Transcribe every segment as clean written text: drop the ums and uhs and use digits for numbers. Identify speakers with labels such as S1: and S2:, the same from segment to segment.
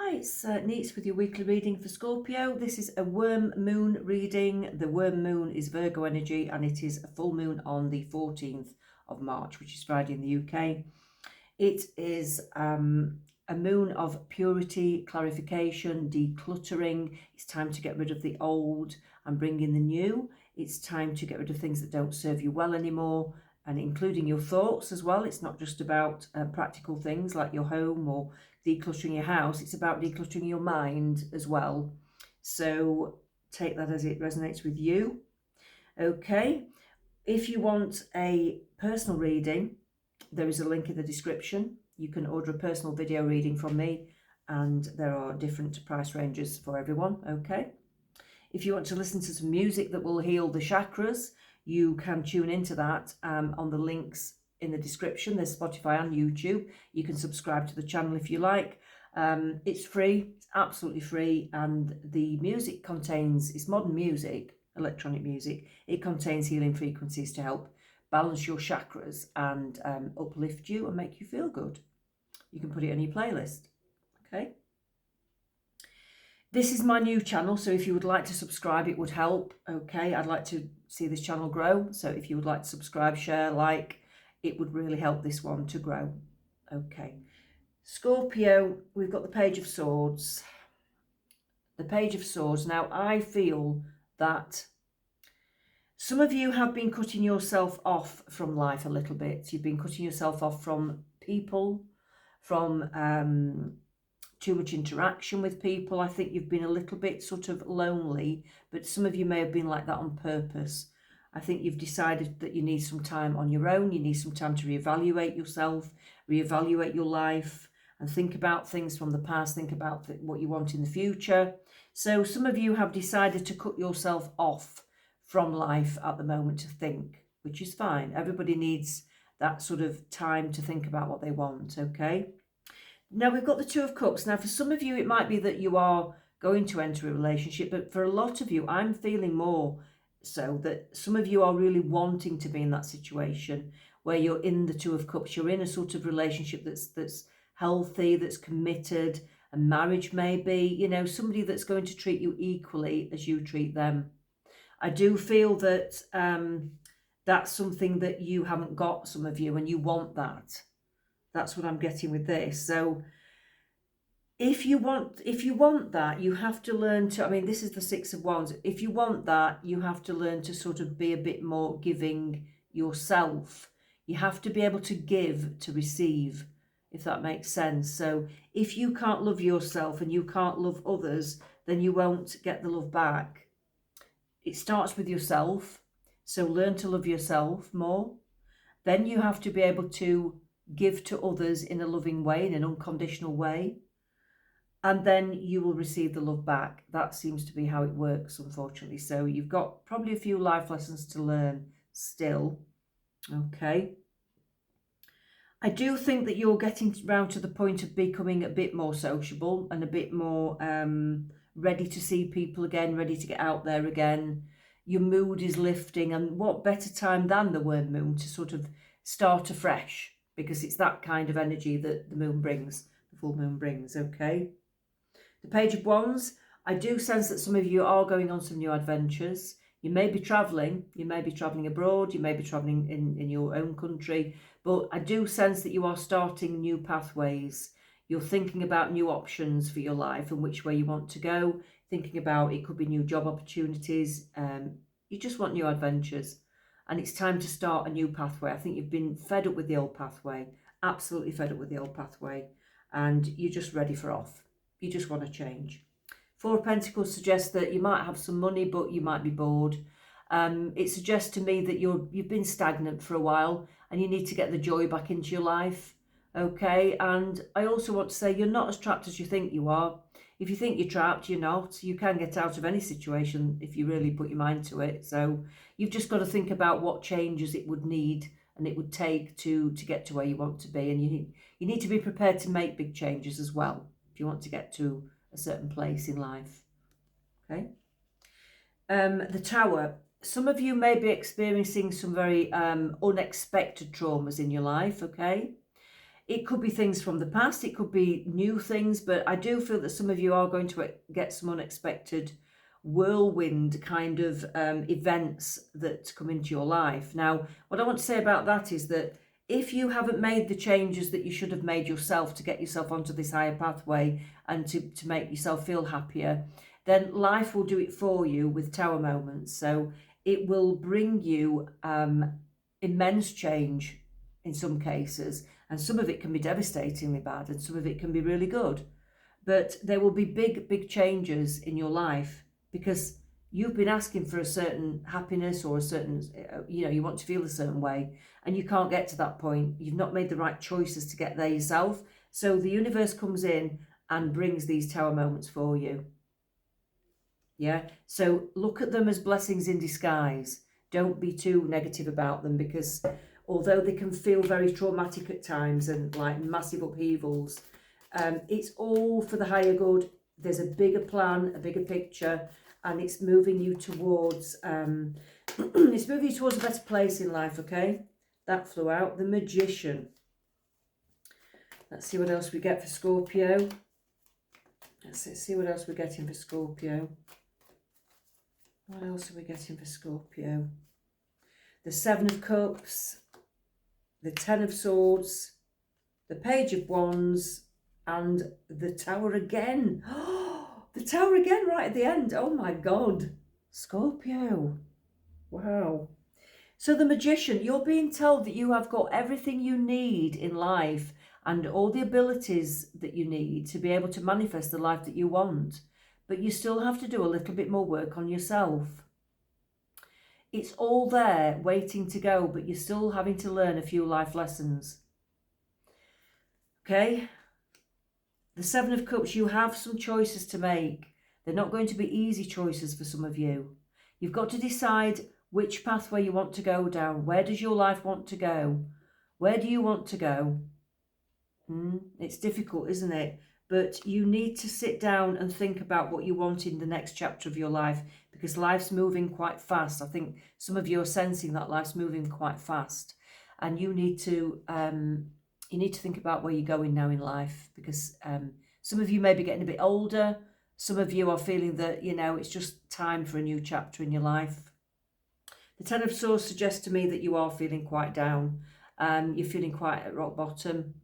S1: Hi, it's Neets with your weekly reading for Scorpio. This is a worm moon reading. The worm moon is Virgo energy and it is a full moon on the 14th of March, which is Friday in the UK. It is a moon of purity, clarification, decluttering. It's time to get rid of the old and bring in the new. It's time to get rid of things that don't serve you well anymore, and including your thoughts as well. It's not just about practical things like your home or decluttering your house. It's about decluttering your mind as well. So take that as it resonates with you. Okay, if you want a personal reading, there is a link in the description. You can order a personal video reading from me, and there are different price ranges for everyone. Okay, if you want to listen to some music that will heal the chakras, you can tune into that on the links in the description. There's Spotify and YouTube. You can subscribe to the channel if you like. It's free, it's absolutely free, and the music contains, it's modern music, electronic music. It contains healing frequencies to help balance your chakras and uplift you and make you feel good. You can put it on your playlist. Okay. This is my new channel, so if you would like to subscribe, it would help. Okay, I'd like to see this channel grow. So if you would like to subscribe, share, like, it would really help this one to grow. Okay. Scorpio, we've got the Page of Swords. The Page of Swords. Now, I feel that some of you have been cutting yourself off from life a little bit. You've been cutting yourself off from people, from too much interaction with people. I think you've been a little bit sort of lonely, but some of you may have been like that on purpose. I think you've decided that you need some time on your own. You need some time to reevaluate yourself, reevaluate your life, and think about things from the past, think about what you want in the future. So some of you have decided to cut yourself off from life at the moment to think, which is fine. Everybody needs that sort of time to think about what they want, okay? Now we've got the Two of Cups. Now for some of you, it might be that you are going to enter a relationship, but for a lot of you, I'm feeling more so that some of you are really wanting to be in that situation where you're in the Two of Cups. You're in a sort of relationship that's healthy, that's committed, a marriage maybe, you know, somebody that's going to treat you equally as you treat them. I do feel that that's something that you haven't got, some of you, and you want that. That's what I'm getting with this. So if you want that, you have to learn to, I mean, this is the Six of Wands. If you want that, you have to learn to sort of be a bit more giving yourself. You have to be able to give to receive, if that makes sense. So if you can't love yourself and you can't love others, then you won't get the love back. It starts with yourself. So learn to love yourself more. Then you have to be able to give to others in a loving way, in an unconditional way. And then you will receive the love back. That seems to be how it works, unfortunately. So you've got probably a few life lessons to learn still. Okay. I do think that you're getting around to the point of becoming a bit more sociable and a bit more ready to see people again, ready to get out there again. Your mood is lifting, and what better time than the worm moon to sort of start afresh, because it's that kind of energy that the moon brings, the full moon brings. Okay. The Page of Wands, I do sense that some of you are going on some new adventures. You may be travelling abroad, you may be travelling in your own country, but I do sense that you are starting new pathways. You're thinking about new options for your life and which way you want to go, thinking about, it could be new job opportunities. You just want new adventures, and it's time to start a new pathway. I think you've been fed up with the old pathway, absolutely fed up with the old pathway, and you're just ready for off. You just want to change. Four of Pentacles suggests that you might have some money, but you might be bored. It suggests to me that you've been stagnant for a while and you need to get the joy back into your life. Okay, and I also want to say you're not as trapped as you think you are. If you think you're trapped, you're not. You can get out of any situation if you really put your mind to it. So you've just got to think about what changes it would need and it would take to get to where you want to be. And you need to be prepared to make big changes as well if you want to get to a certain place in life. Okay. The Tower. Some of you may be experiencing some very unexpected traumas in your life. Okay. It could be things from the past, it could be new things, but I do feel that some of you are going to get some unexpected whirlwind kind of events that come into your life. Now, what I want to say about that is that if you haven't made the changes that you should have made yourself to get yourself onto this higher pathway and to make yourself feel happier, then life will do it for you with tower moments. So it will bring you immense change in some cases, and some of it can be devastatingly bad and some of it can be really good. But there will be big changes in your life because you've been asking for a certain happiness or a certain, you want to feel a certain way, and you can't get to that point. You've not made the right choices to get there yourself. So the universe comes in and brings these tower moments for you. Yeah, so look at them as blessings in disguise. Don't be too negative about them, because although they can feel very traumatic at times and like massive upheavals, it's all for the higher good. There's a bigger plan, a bigger picture, and it's moving you towards it's moving you towards a better place in life. Okay, that flew out. The Magician. Let's see what else we get for Scorpio. Let's see what else we're getting for Scorpio. What else are we getting for Scorpio? The Seven of Cups, the Ten of Swords, the Page of Wands, and the Tower again. Oh, the Tower again right at the end. Oh my God. Scorpio. Wow. So the Magician, you're being told that you have got everything you need in life and all the abilities that you need to be able to manifest the life that you want. But you still have to do a little bit more work on yourself. It's all there waiting to go, but you're still having to learn a few life lessons. Okay? The Seven of Cups, you have some choices to make. They're not going to be easy choices for some of you. You've got to decide which pathway you want to go down. Where does your life want to go? Where do you want to go? It's difficult, isn't it? But you need to sit down and think about what you want in the next chapter of your life, because life's moving quite fast. I think some of you are sensing that life's moving quite fast, and you need to think about where you're going now in life, because some of you may be getting a bit older. Some of you are feeling that, it's just time for a new chapter in your life. The Ten of Swords suggests to me that you are feeling quite down. You're feeling quite at rock bottom.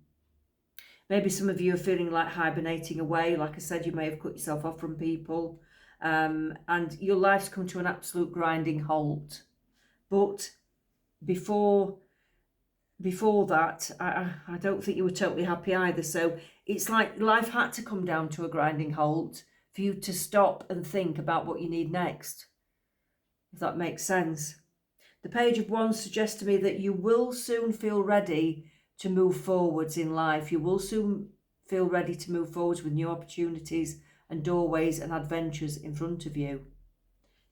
S1: Maybe some of you are feeling like hibernating away. Like I said, you may have cut yourself off from people. And your life's come to an absolute grinding halt. But before that, I don't think you were totally happy either. So it's like life had to come down to a grinding halt for you to stop and think about what you need next, if that makes sense. The Page of Wands suggests to me that you will soon feel ready to move forwards in life. You will soon feel ready to move forwards with new opportunities and doorways and adventures in front of you.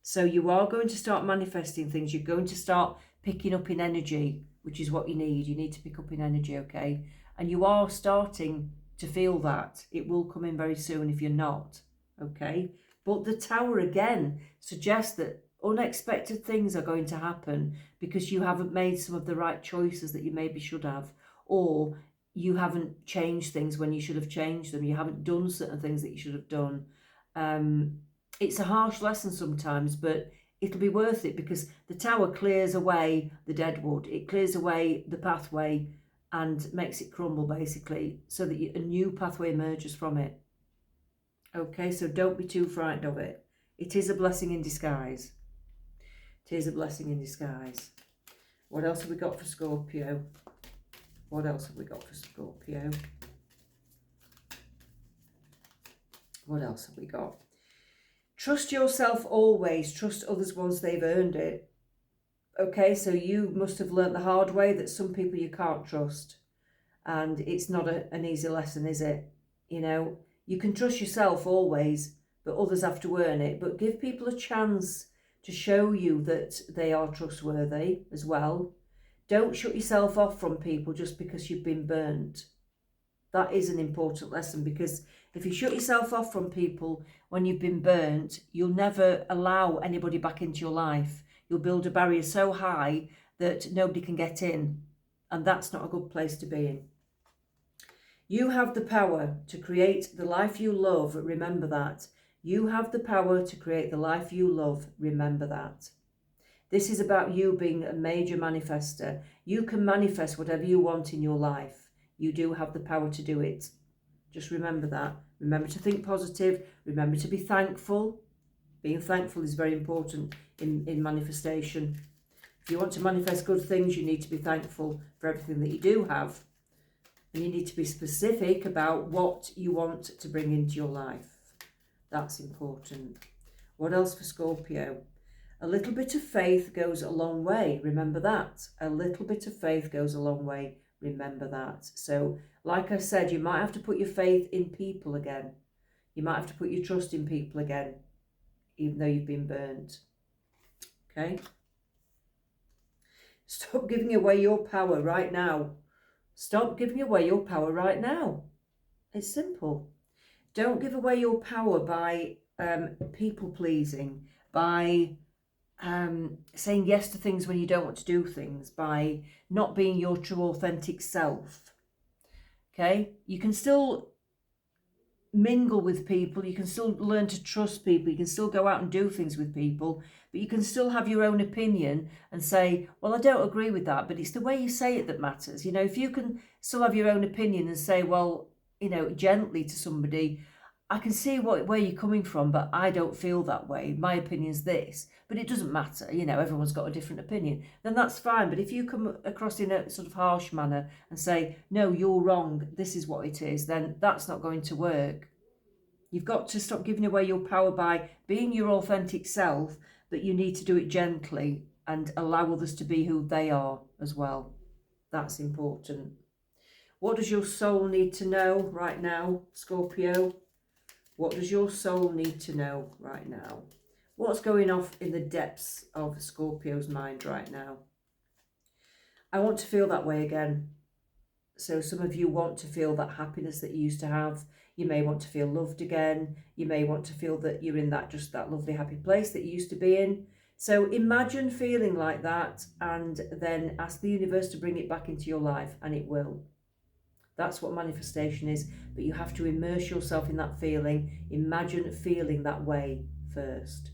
S1: So you are going to start manifesting things. You're going to start picking up in energy, which is what you need. You need to pick up in energy, okay? And you are starting to feel that. It will come in very soon if you're not, okay? But the Tower again suggests that unexpected things are going to happen because you haven't made some of the right choices that you maybe should have, or you haven't changed things when you should have changed them. You haven't done certain things that you should have done. It's a harsh lesson sometimes, but it'll be worth it, because the Tower clears away the dead wood. It clears away the pathway and makes it crumble, basically, so that a new pathway emerges from it. Okay, so don't be too frightened of it. It is a blessing in disguise. It is a blessing in disguise. What else have we got for Scorpio? What else have we got for Scorpio? What else have we got? Trust yourself always. Trust others once they've earned it. Okay, so you must have learnt the hard way that some people you can't trust. And it's not an easy lesson, is it? You can trust yourself always, but others have to earn it. But give people a chance to show you that they are trustworthy as well. Don't shut yourself off from people just because you've been burnt. That is an important lesson, because if you shut yourself off from people when you've been burnt, you'll never allow anybody back into your life. You'll build a barrier so high that nobody can get in. And that's not a good place to be in. You have the power to create the life you love. Remember that. You have the power to create the life you love. Remember that. This is about you being a major manifester. You can manifest whatever you want in your life. You do have the power to do it. Just remember that. Remember to think positive. Remember to be thankful. Being thankful is very important in manifestation. If you want to manifest good things, you need to be thankful for everything that you do have. And you need to be specific about what you want to bring into your life. That's important. What else for Scorpio? A little bit of faith goes a long way. Remember that. A little bit of faith goes a long way. Remember that. So, like I said, you might have to put your faith in people again. You might have to put your trust in people again, even though you've been burnt. Okay? Stop giving away your power right now. Stop giving away your power right now. It's simple. Don't give away your power by people pleasing, by saying yes to things when you don't want to do things, by not being your true authentic self. Okay? You can still mingle with people, you can still learn to trust people, you can still go out and do things with people, but you can still have your own opinion and say, well, I don't agree with that, but it's the way you say it that matters. You know, if you can still have your own opinion and say, well, you know, gently to somebody, I can see where you're coming from, but I don't feel that way. My opinion's this, but it doesn't matter. You know, everyone's got a different opinion. Then that's fine. But if you come across in a sort of harsh manner and say, no, you're wrong, this is what it is, then that's not going to work. You've got to stop giving away your power by being your authentic self, but you need to do it gently and allow others to be who they are as well. That's important. What does your soul need to know right now, Scorpio? What does your soul need to know right now? What's going off in the depths of Scorpio's mind right now? I want to feel that way again. So some of you want to feel that happiness that you used to have. You may want to feel loved again. You may want to feel that you're in that lovely happy place that you used to be in. So imagine feeling like that and then ask the universe to bring it back into your life, and it will. That's what manifestation is, but you have to immerse yourself in that feeling. Imagine feeling that way first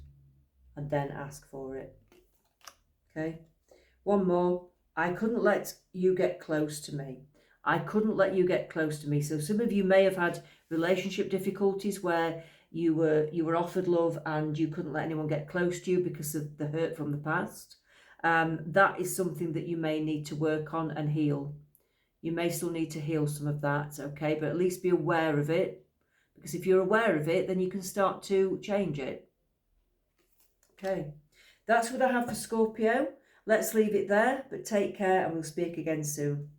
S1: and then ask for it. Okay? One more. I couldn't let you get close to me. I couldn't let you get close to me. So some of you may have had relationship difficulties where you were offered love and you couldn't let anyone get close to you because of the hurt from the past. That is something that you may need to work on and heal. You may still need to heal some of that, okay? But at least be aware of it, because if you're aware of it, then you can start to change it. Okay, that's what I have for Scorpio. Let's leave it there, but take care and we'll speak again soon.